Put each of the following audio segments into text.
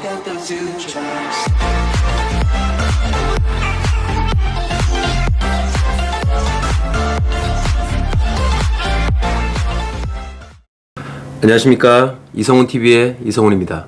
got those two tracks. 안녕하십니까, 이성훈TV의 이성훈입니다.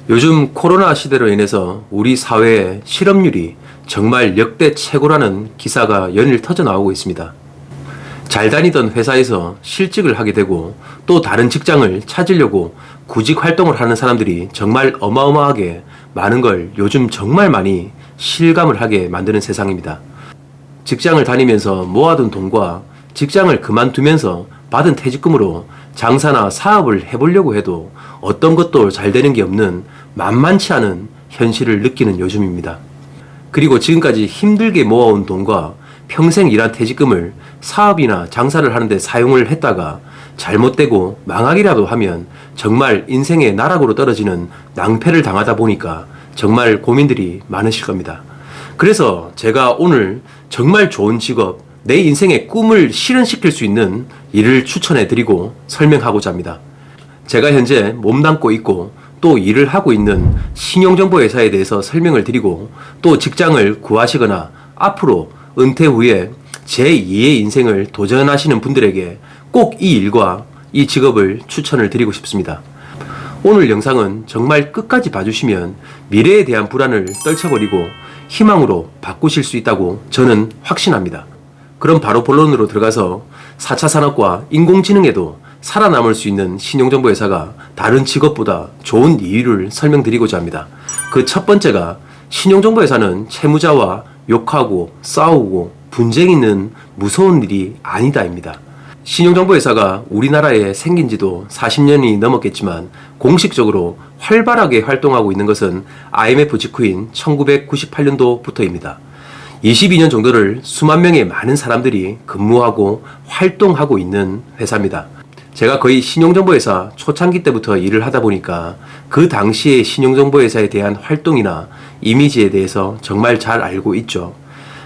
요즘 코로나 시대로 인해서 우리 사회의 실업률이 정말 역대 최고라는 기사가 연일 터져 나오고 있습니다. 잘 다니던 회사에서 실직을 하게 되고 또 다른 직장을 찾으려고 구직 활동을 하는 사람들이 정말 어마어마하게 많은 걸 요즘 정말 많이 실감을 하게 만드는 세상입니다. 직장을 다니면서 모아둔 돈과 직장을 그만두면서 받은 퇴직금으로 장사나 사업을 해보려고 해도 어떤 것도 잘 되는 게 없는 만만치 않은 현실을 느끼는 요즘입니다. 그리고 지금까지 힘들게 모아온 돈과 평생 일한 퇴직금을 사업이나 장사를 하는데 사용을 했다가 잘못되고 망하기라도 하면 정말 인생의 나락으로 떨어지는 낭패를 당하다 보니까 정말 고민들이 많으실 겁니다. 그래서 제가 오늘 정말 좋은 직업, 내 인생의 꿈을 실현시킬 수 있는 일을 추천해드리고 설명하고자 합니다. 제가 현재 몸담고 있고 또 일을 하고 있는 신용정보회사에 대해서 설명을 드리고 또 직장을 구하시거나 앞으로 은퇴 후에 제2의 인생을 도전하시는 분들에게 꼭 이 일과 이 직업을 추천을 드리고 싶습니다. 오늘 영상은 정말 끝까지 봐주시면 미래에 대한 불안을 떨쳐버리고 희망으로 바꾸실 수 있다고 저는 확신합니다. 그럼 바로 본론으로 들어가서 4차 산업과 인공지능에도 살아남을 수 있는 신용정보회사가 다른 직업보다 좋은 이유를 설명드리고자 합니다. 그 첫 번째가 신용정보회사는 채무자와 욕하고 싸우고 분쟁 있는 무서운 일이 아니다입니다. 신용정보회사가 우리나라에 생긴 지도 40년이 넘었겠지만 공식적으로 활발하게 활동하고 있는 것은 IMF 직후인 1998년도부터입니다. 22년 정도를 수만 명의 많은 사람들이 근무하고 활동하고 있는 회사입니다. 제가 거의 신용정보회사 초창기 때부터 일을 하다 보니까 그 당시의 신용정보회사에 대한 활동이나 이미지에 대해서 정말 잘 알고 있죠.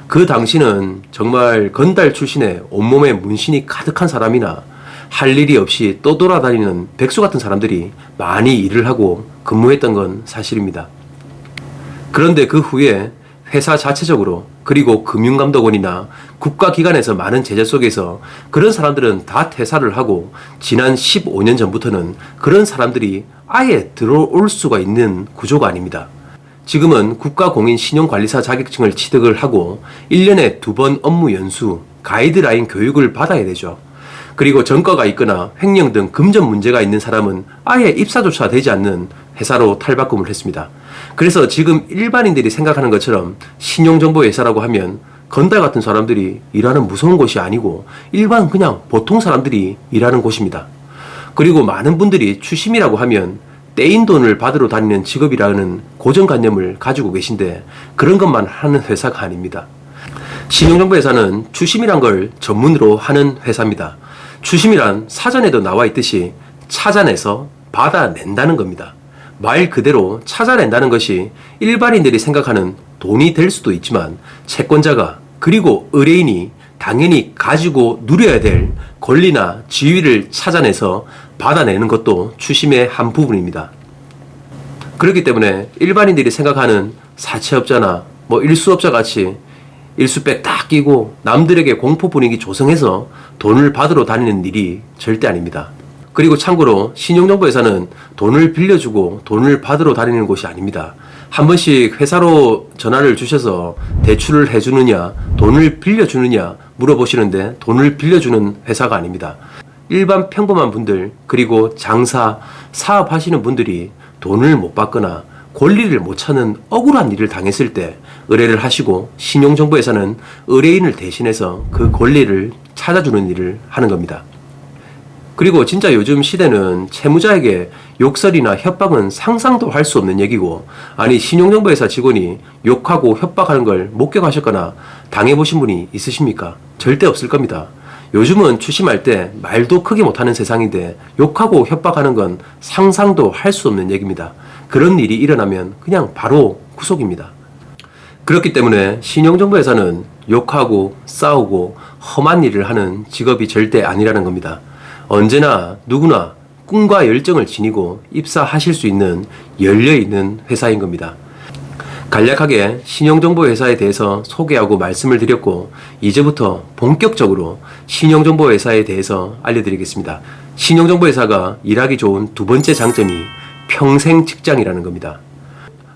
그 당시는 정말 건달 출신의 온몸에 문신이 가득한 사람이나 할 일이 없이 떠돌아다니는 백수 같은 사람들이 많이 일을 하고 근무했던 건 사실입니다. 그런데 그 후에 회사 자체적으로 그리고 금융감독원이나 국가기관에서 많은 제재 속에서 그런 사람들은 다 퇴사를 하고 지난 15년 전부터는 그런 사람들이 아예 들어올 수가 있는 구조가 아닙니다. 지금은 국가공인 신용관리사 자격증을 취득을 하고 1년에 2번 업무 연수, 가이드라인 교육을 받아야 되죠. 그리고 전과가 있거나 횡령 등 금전 문제가 있는 사람은 아예 입사조차 되지 않는 회사로 탈바꿈을 했습니다. 그래서 지금 일반인들이 생각하는 것처럼 신용정보회사라고 하면 건달 같은 사람들이 일하는 무서운 곳이 아니고 일반 그냥 보통 사람들이 일하는 곳입니다. 그리고 많은 분들이 추심이라고 하면 떼인 돈을 받으러 다니는 직업이라는 고정관념을 가지고 계신데 그런 것만 하는 회사가 아닙니다. 신용정보회사는 추심이란 걸 전문으로 하는 회사입니다. 추심이란 사전에도 나와 있듯이 찾아내서 받아낸다는 겁니다. 말 그대로 찾아낸다는 것이 일반인들이 생각하는 돈이 될 수도 있지만 채권자가 그리고 의뢰인이 당연히 가지고 누려야 될 권리나 지위를 찾아내서 받아내는 것도 추심의 한 부분입니다. 그렇기 때문에 일반인들이 생각하는 사채업자나 일수업자 같이 일수백 딱 끼고 남들에게 공포 분위기 조성해서 돈을 받으러 다니는 일이 절대 아닙니다. 그리고 참고로 신용정보회사는 돈을 빌려주고 돈을 받으러 다니는 곳이 아닙니다. 한 번씩 회사로 전화를 주셔서 대출을 해주느냐 돈을 빌려주느냐 물어보시는데 돈을 빌려주는 회사가 아닙니다. 일반 평범한 분들 그리고 장사, 사업하시는 분들이 돈을 못 받거나 권리를 못 찾는 억울한 일을 당했을 때 의뢰를 하시고 신용정보회사는 의뢰인을 대신해서 그 권리를 찾아주는 일을 하는 겁니다. 그리고 진짜 요즘 시대는 채무자에게 욕설이나 협박은 상상도 할 수 없는 얘기고 아니 신용정보회사 직원이 욕하고 협박하는 걸 목격하셨거나 당해보신 분이 있으십니까? 절대 없을 겁니다. 요즘은 추심할 때 말도 크게 못하는 세상인데 욕하고 협박하는 건 상상도 할 수 없는 얘기입니다. 그런 일이 일어나면 그냥 바로 구속입니다. 그렇기 때문에 신용정보회사는 욕하고 싸우고 험한 일을 하는 직업이 절대 아니라는 겁니다. 언제나 누구나 꿈과 열정을 지니고 입사하실 수 있는 열려있는 회사인 겁니다. 간략하게 신용정보회사에 대해서 소개하고 말씀을 드렸고, 이제부터 본격적으로 신용정보회사에 대해서 알려드리겠습니다. 신용정보회사가 일하기 좋은 두 번째 장점이 평생 직장이라는 겁니다.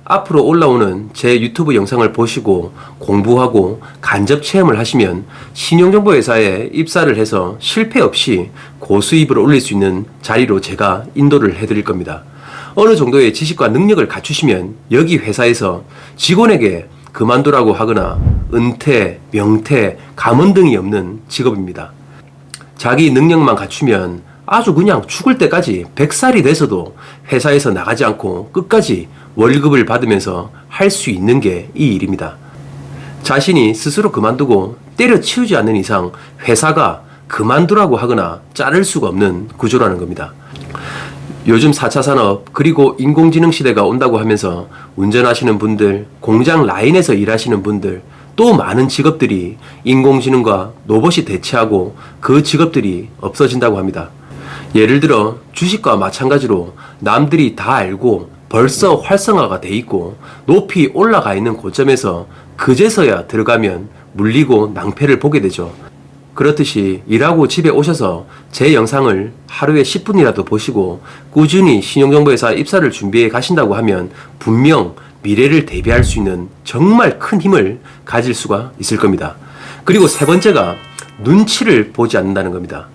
앞으로 올라오는 제 유튜브 영상을 보시고 공부하고 간접 체험을 하시면 신용정보회사에 입사를 해서 실패 없이 고수입을 올릴 수 있는 자리로 제가 인도를 해드릴 겁니다. 어느 정도의 지식과 능력을 갖추시면 여기 회사에서 직원에게 그만두라고 하거나 은퇴, 명퇴, 감원 등이 없는 직업입니다. 자기 능력만 갖추면 아주 그냥 죽을 때까지 100살이 돼서도 회사에서 나가지 않고 끝까지 월급을 받으면서 할 수 있는 게 이 일입니다. 자신이 스스로 그만두고 때려치우지 않는 이상 회사가 그만두라고 하거나 자를 수가 없는 구조라는 겁니다. 요즘 4차 산업 그리고 인공지능 시대가 온다고 하면서 운전하시는 분들, 공장 라인에서 일하시는 분들, 또 많은 직업들이 인공지능과 로봇이 대체하고 그 직업들이 없어진다고 합니다. 예를 들어 주식과 마찬가지로 남들이 다 알고 벌써 활성화가 돼 있고 높이 올라가 있는 고점에서 그제서야 들어가면 물리고 낭패를 보게 되죠. 그렇듯이 일하고 집에 오셔서 제 영상을 하루에 10분이라도 보시고 꾸준히 신용정보회사 입사를 준비해 가신다고 하면 분명 미래를 대비할 수 있는 정말 큰 힘을 가질 수가 있을 겁니다. 그리고 세 번째가 눈치를 보지 않는다는 겁니다.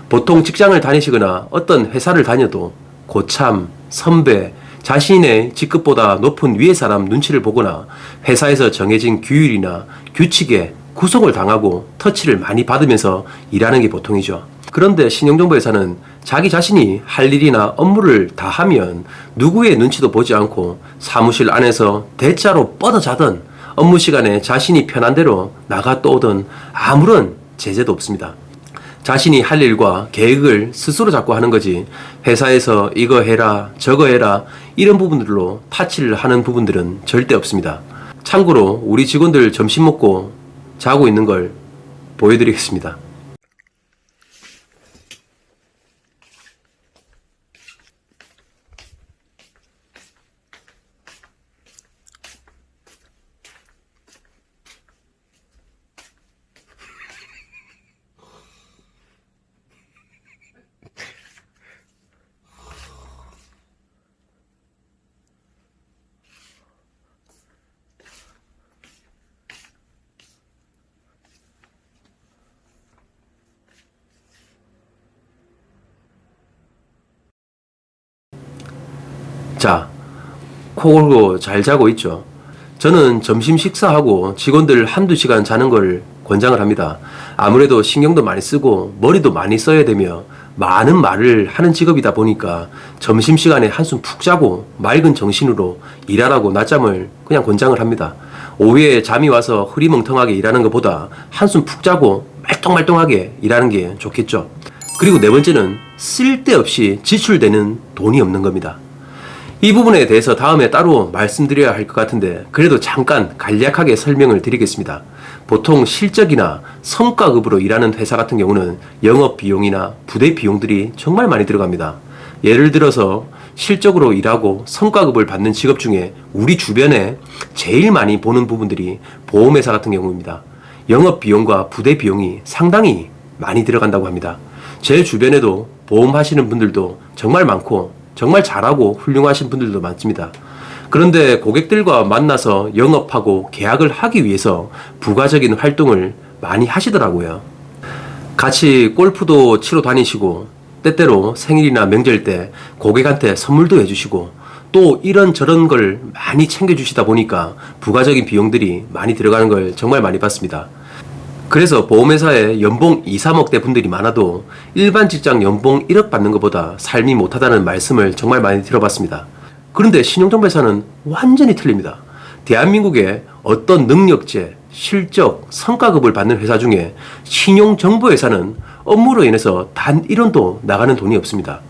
보통 직장을 다니시거나 어떤 회사를 다녀도 고참, 선배, 자신의 직급보다 높은 위의 사람 눈치를 보거나 회사에서 정해진 규율이나 규칙에 구속을 당하고 터치를 많이 받으면서 일하는 게 보통이죠. 그런데 신용정보회사는 자기 자신이 할 일이나 업무를 다 하면 누구의 눈치도 보지 않고 사무실 안에서 대자로 뻗어 자던 업무 시간에 자신이 편한 대로 나가 또 오던 아무런 제재도 없습니다. 자신이 할 일과 계획을 스스로 잡고 하는 거지 회사에서 이거 해라 저거 해라 이런 부분들로 타치를 하는 부분들은 절대 없습니다. 참고로 우리 직원들 점심 먹고 자고 있는 걸 보여드리겠습니다. 자, 코 골고 잘 자고 있죠. 저는 점심 식사하고 직원들 한두 시간 자는 걸 권장을 합니다. 아무래도 신경도 많이 쓰고 머리도 많이 써야 되며 많은 말을 하는 직업이다 보니까 점심시간에 한숨 푹 자고 맑은 정신으로 일하라고 낮잠을 그냥 권장을 합니다. 오후에 잠이 와서 흐리멍텅하게 일하는 것보다 한숨 푹 자고 말똥말똥하게 일하는 게 좋겠죠. 그리고 네 번째는 쓸데없이 지출되는 돈이 없는 겁니다. 이 부분에 대해서 다음에 따로 말씀드려야 할 것 같은데 그래도 잠깐 간략하게 설명을 드리겠습니다. 보통 실적이나 성과급으로 일하는 회사 같은 경우는 영업비용이나 부대 비용들이 정말 많이 들어갑니다. 예를 들어서 실적으로 일하고 성과급을 받는 직업 중에 우리 주변에 제일 많이 보는 부분들이 보험회사 같은 경우입니다. 영업비용과 부대 비용이 상당히 많이 들어간다고 합니다. 제 주변에도 보험 하시는 분들도 정말 많고 정말 잘하고 훌륭하신 분들도 많습니다. 그런데 고객들과 만나서 영업하고 계약을 하기 위해서 부가적인 활동을 많이 하시더라고요. 같이 골프도 치러 다니시고 때때로 생일이나 명절 때 고객한테 선물도 해주시고 또 이런저런 걸 많이 챙겨주시다 보니까 부가적인 비용들이 많이 들어가는 걸 정말 많이 봤습니다. 그래서 보험회사에 연봉 2, 3억 대 분들이 많아도 일반 직장 연봉 1억 받는 것보다 삶이 못하다는 말씀을 정말 많이 들어봤습니다. 그런데 신용정보회사는 완전히 틀립니다. 대한민국의 어떤 능력제, 실적, 성과급을 받는 회사 중에 신용정보회사는 업무로 인해서 단 1원도 나가는 돈이 없습니다.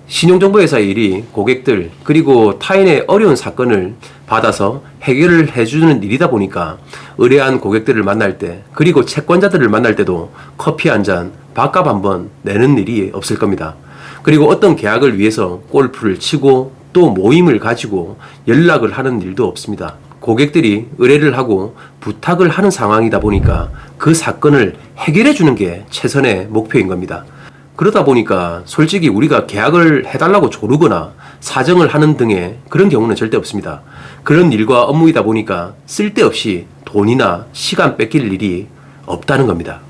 신용정보회사의 일이 고객들 그리고 타인의 어려운 사건을 받아서 해결을 해주는 일이다 보니까 의뢰한 고객들을 만날 때 그리고 채권자들을 만날 때도 커피 한 잔, 밥값 한번 내는 일이 없을 겁니다. 그리고 어떤 계약을 위해서 골프를 치고 또 모임을 가지고 연락을 하는 일도 없습니다. 고객들이 의뢰를 하고 부탁을 하는 상황이다 보니까 그 사건을 해결해 주는 게 최선의 목표인 겁니다. 그러다 보니까 솔직히 우리가 계약을 해달라고 조르거나 사정을 하는 등의 그런 경우는 절대 없습니다. 그런 일과 업무이다 보니까 쓸데없이 돈이나 시간 뺏길 일이 없다는 겁니다.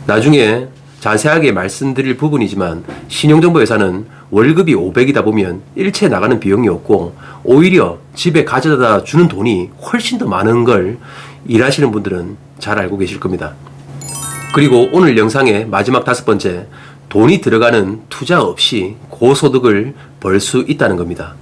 나중에 자세하게 말씀드릴 부분이지만 신용정보회사는 월급이 500이다 보면 일체 나가는 비용이 없고 오히려 집에 가져다 주는 돈이 훨씬 더 많은 걸 일하시는 분들은 잘 알고 계실 겁니다. 그리고 오늘 영상의 마지막 5번째, 돈이 들어가는 투자 없이 고소득을 벌 수 있다는 겁니다.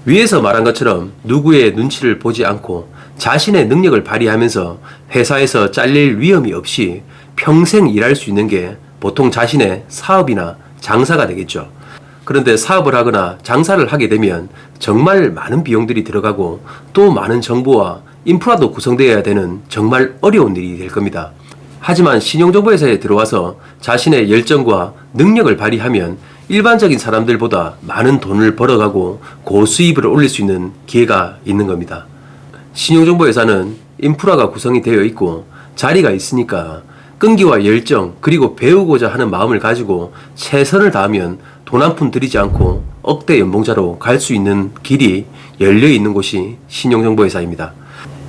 위에서 말한 것처럼 누구의 눈치를 보지 않고 자신의 능력을 발휘하면서 회사에서 잘릴 위험이 없이 평생 일할 수 있는 게 보통 자신의 사업이나 장사가 되겠죠. 그런데 사업을 하거나 장사를 하게 되면 정말 많은 비용들이 들어가고 또 많은 정보와 인프라도 구성되어야 되는 정말 어려운 일이 될 겁니다. 하지만 신용정보회사에 들어와서 자신의 열정과 능력을 발휘하면 일반적인 사람들보다 많은 돈을 벌어가고 고수입을 올릴 수 있는 기회가 있는 겁니다. 신용정보회사는 인프라가 구성이 되어 있고 자리가 있으니까 끈기와 열정 그리고 배우고자 하는 마음을 가지고 최선을 다하면 돈 한 푼 들이지 않고 억대 연봉자로 갈 수 있는 길이 열려 있는 곳이 신용정보회사입니다.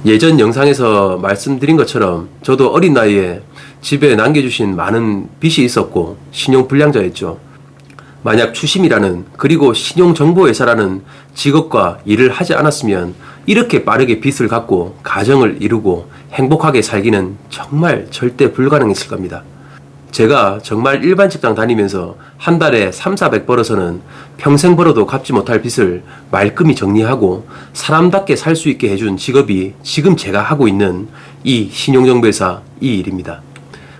예전 영상에서 말씀드린 것처럼 저도 어린 나이에 집에 남겨주신 많은 빚이 있었고 신용불량자였죠. 만약 추심이라는 그리고 신용정보회사라는 직업과 일을 하지 않았으면 이렇게 빠르게 빚을 갚고 가정을 이루고 행복하게 살기는 정말 절대 불가능했을 겁니다. 제가 정말 일반 직장 다니면서 한 달에 300-400 벌어서는 평생 벌어도 갚지 못할 빚을 말끔히 정리하고 사람답게 살 수 있게 해준 직업이 지금 제가 하고 있는 이 신용정보회사 이 일입니다.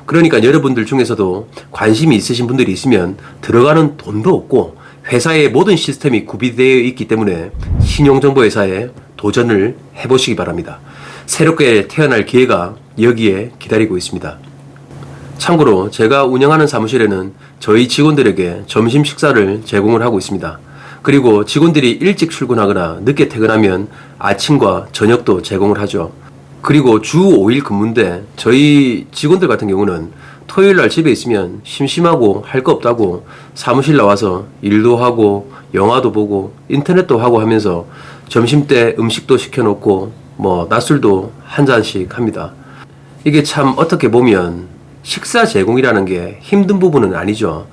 그러니까 여러분들 중에서도 관심이 있으신 분들이 있으면 들어가는 돈도 없고 회사의 모든 시스템이 구비되어 있기 때문에 신용정보회사에 도전을 해보시기 바랍니다. 새롭게 태어날 기회가 여기에 기다리고 있습니다. 참고로 제가 운영하는 사무실에는 저희 직원들에게 점심 식사를 제공을 하고 있습니다. 그리고 직원들이 일찍 출근하거나 늦게 퇴근하면 아침과 저녁도 제공을 하죠. 그리고 주 5일 근무인데 저희 직원들 같은 경우는 토요일날 집에 있으면 심심하고 할 거 없다고 사무실 나와서 일도 하고 영화도 보고 인터넷도 하고 하면서 점심때 음식도 시켜놓고 낮술도 한 잔씩 합니다. 이게 참 어떻게 보면 식사 제공이라는 게 힘든 부분은 아니죠.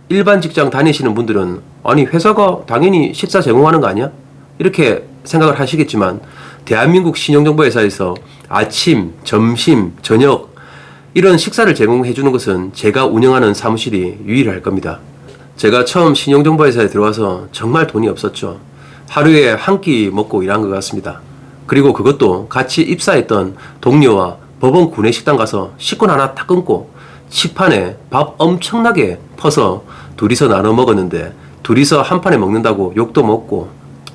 일반 직장 다니시는 분들은 아니 회사가 당연히 식사 제공하는 거 아니야? 이렇게 생각을 하시겠지만 대한민국 신용정보회사에서 아침, 점심, 저녁 이런 식사를 제공해 주는 것은 제가 운영하는 사무실이 유일할 겁니다. 제가 처음 신용정보회사에 들어와서 정말 돈이 없었죠. 하루에 한 끼 먹고 일한 것 같습니다. 그리고 그것도 같이 입사했던 동료와 법원 구내식당 가서 식권 하나 딱 끊고 식판에 밥 엄청나게 퍼서 둘이서 나눠 먹었는데 둘이서 한 판에 먹는다고 욕도 먹고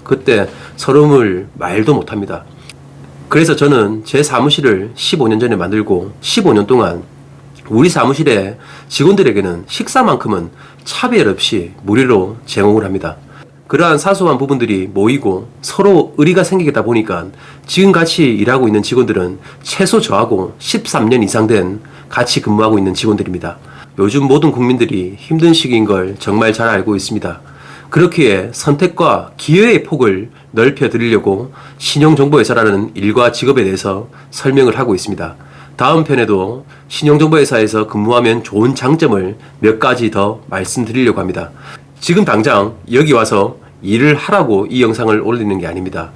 그때 서름을 말도 못합니다. 그래서 저는 제 사무실을 15년 전에 만들고 15년 동안 우리 사무실의 직원들에게는 식사만큼은 차별 없이 무료로 제공을 합니다. 그러한 사소한 부분들이 모이고 서로 의리가 생기다 보니까 지금 같이 일하고 있는 직원들은 최소 저하고 13년 이상 된 같이 근무하고 있는 직원들입니다. 요즘 모든 국민들이 힘든 시기인 걸 정말 잘 알고 있습니다. 그렇기에 선택과 기회의 폭을 넓혀 드리려고 신용정보회사라는 일과 직업에 대해서 설명을 하고 있습니다. 다음 편에도 신용정보회사에서 근무하면 좋은 장점을 몇 가지 더 말씀드리려고 합니다. 지금 당장 여기 와서 일을 하라고 이 영상을 올리는 게 아닙니다.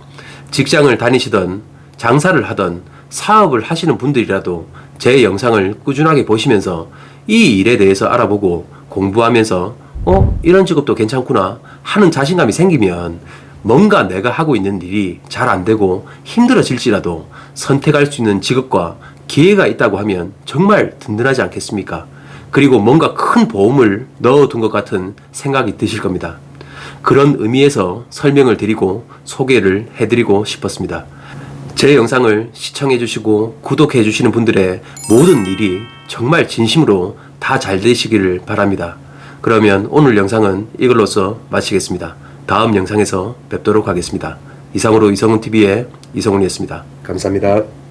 직장을 다니시던 장사를 하던 사업을 하시는 분들이라도 제 영상을 꾸준하게 보시면서 이 일에 대해서 알아보고 공부하면서 이런 직업도 괜찮구나 하는 자신감이 생기면 뭔가 내가 하고 있는 일이 잘 안 되고 힘들어질지라도 선택할 수 있는 직업과 기회가 있다고 하면 정말 든든하지 않겠습니까? 그리고 뭔가 큰 보험을 넣어둔 것 같은 생각이 드실 겁니다. 그런 의미에서 설명을 드리고 소개를 해드리고 싶었습니다. 제 영상을 시청해주시고 구독해주시는 분들의 모든 일이 정말 진심으로 다 잘 되시기를 바랍니다. 그러면 오늘 영상은 이걸로써 마치겠습니다. 다음 영상에서 뵙도록 하겠습니다. 이상으로 이성훈TV의 이성훈이었습니다. 감사합니다.